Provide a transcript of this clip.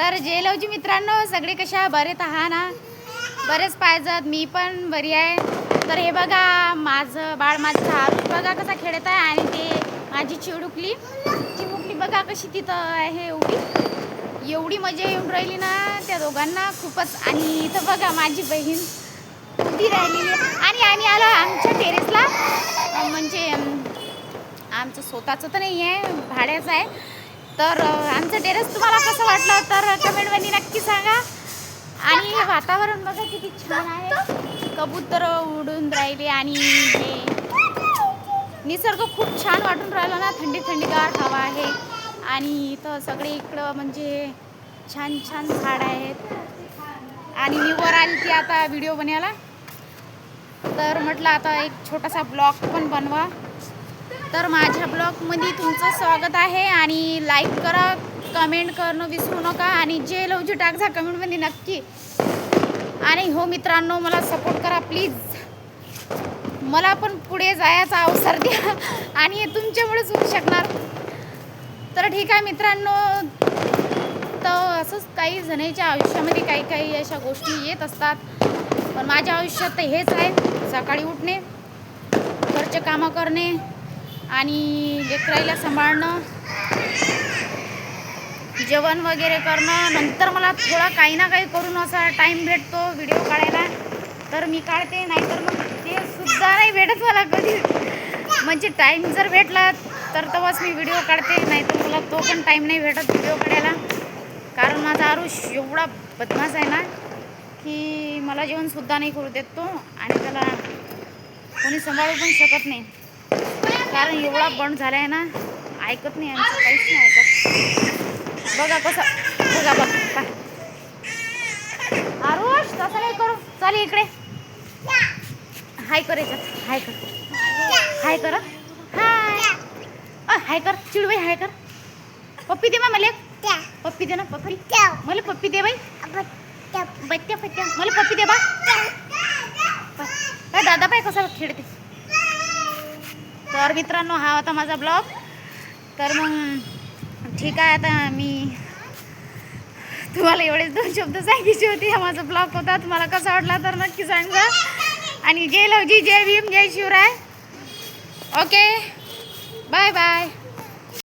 तर जेलवजी मित्रांनो, सगळे कशा बरेच आहात ना? बरेच पाहिजेत, मी पण बरी आहे. तर हे बघा माझं बाळ, माझं आरुष बघा कसा खेळत आहे. आणि ते माझी चिमुकली बघा कशी तिथं आहे. एवढी मजा येऊन राहिली ना त्या दोघांना, खूपच. आणि इथं बघा माझी बहीण उभी राहिलेली आहे. आणि आम्ही आलो आमच्या टेरेसला, म्हणजे आमचं स्वतःचं तर नाही आहे, भाड्याचं आहे. तर आमचं टेरेस तुम्हाला कसं वाटलं तर कमेंटमध्ये नक्की सांगा. आणि हे वातावरण बघा किती छान आहे, कबूतर उडून राहिले आणि हे निसर्ग खूप छान वाटून राहिला ना, थंडी थंडीगार हवा आहे. आणि इथं सगळे इकडं म्हणजे छान छान झाड आहेत. आणि मी वर आली ती आता व्हिडिओ बनायला, तर म्हटलं आता एक छोटासा ब्लॉग पण बनवा. तर माझ्या ब्लॉगमध्ये तुमचं स्वागत आहे. आणि लाईक करा, कमेंट करणं विसरू नका. आणि जे लवजी टाकजा कमेंटमध्ये नक्की. आणि हो मित्रांनो, मला सपोर्ट करा प्लीज, मला पण पुढे जायचा अवसर द्या. आणि हे तुमच्यामुळेच होऊ शकणार. तर ठीक आहे मित्रांनो, तर असंच काही जणांच्या आयुष्यामध्ये काही काही अशा गोष्टी येत असतात. पण माझ्या आयुष्यात तर हेच आहे, सकाळी उठणे, घरचे कामं करणे आणि लेकराईला सांभाळणं, जेवण वगैरे करणं. नंतर मला थोडा काही ना काही करून असा टाईम भेटतो व्हिडिओ काढायला, तर मी काढते. नाहीतर मग ते सुद्धा नाही भेटत मला कधी. म्हणजे टाईम जर भेटला तर तेव्हाच मी व्हिडिओ काढते, नाहीतर मला तो पण टाईम नाही भेटत व्हिडिओ काढायला. कारण माझा आरुष एवढा बदमाश आहे ना की मला जेवणसुद्धा नाही करू देत तो. आणि त्याला कोणी सांभाळू पण शकत नाही, कारण एवढा बंड झाला आहे ना, ऐकत नाही, आमचं काहीच नाही ऐकत. बघा कसं, बघा बघा आरुष, तसं नाही करू. चल इकडे, हाय कर याच्यात, हाय कर, हाय कर, हाय हाय कर, चिडवाई हाय कर. पप्पी दे मला, पप्पी दे ना, पप्पी मला, पप्पी दे बाई, बच्च्या बच्च्या मला पप्पी दे बा. काय दादा पाय कसा खेळते. तर मित्रांनो, हा होता माझा ब्लॉग. तर मग ठीक आहे, आता मी तुम्हाला एवढेच 2 शब्द सांगायचे होते. हा माझा ब्लॉग होता. तुम्हाला कसा वाटला तर नक्की सांगा. आणि जय लवजी, जय भीम, जय शिवराय. Okay, bye bye.